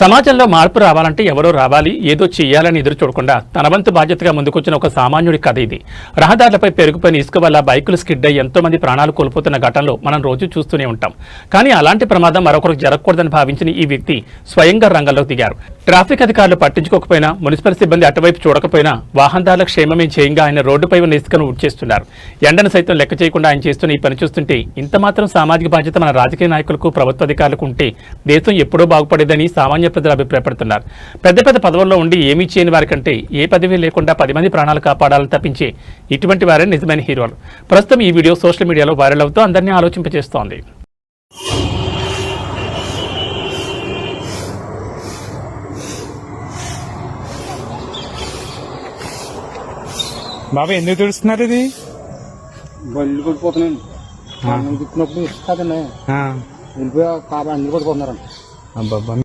సమాజంలో మార్పు రావాలంటే ఎవరో రావాలి, ఏదో చెయ్యాలని ఎదురు చూడకుండా తన వంతు బాధ్యతగా ముందుకొచ్చిన ఒక సామాన్యుడి కథ ఇది. రహదారులపై పెరుగుపోయిన ఇసుక వల్ల బైకులు స్కిడ్ అయ్యి ఎంతో మంది ప్రాణాలు కోల్పోతున్న ఘటనలో మనం రోజు చూస్తూనే ఉంటాం. కానీ అలాంటి ప్రమాదం మరొకరికి జరగకూడదని భావించిన ఈ వ్యక్తి స్వయంగా రంగంలోకి దిగారు. ట్రాఫిక్ అధికారులు పట్టించుకోకపోయినా, మున్సిపల్ సిబ్బంది అటువైపు చూడకపోయినా వాహనదారుల క్షేమమే చేయంగా ఆయన రోడ్డుపై ఉన్న ఇసుకను ఉడ్చేస్తున్నారు. ఎండను సైతం లెక్క చేయకుండా ఆయన చేస్తున్న ఈ పని చూస్తుంటే ఇంత మాత్రం సామాజిక బాధ్యత మన రాజకీయ నాయకులకు, ప్రభుత్వ అధికారులకు ఉంటే దేశం ఎప్పుడో బాగుపడేదని సామాన్య ప్రజలు అభిప్రాయపడుతున్నారు. పెద్ద పెద్ద పదవుల్లో ఉండి ఏమీ చేయని వారికంటే ఏ పదవి లేకుండా 10 మంది ప్రాణాలు కాపాడాలని తప్పించే ఇటువంటి వారే నిజమైన హీరోలు. ప్రస్తుతం ఈ వీడియో సోషల్ మీడియాలో వైరల్ అవుతూ అందరినీ ఆలోచింపజేస్తోంది. బాబా ఎందుకు తుడుస్తున్నారు ఇది? బళ్ళు కొట్టుకుపోతున్నాను. తిప్పినప్పుడు ఇస్తాదండి వెళ్ళిపోయా కాబట్టి అన్ని కొట్టుకుంటున్నారండి. అబ్బాబ్బా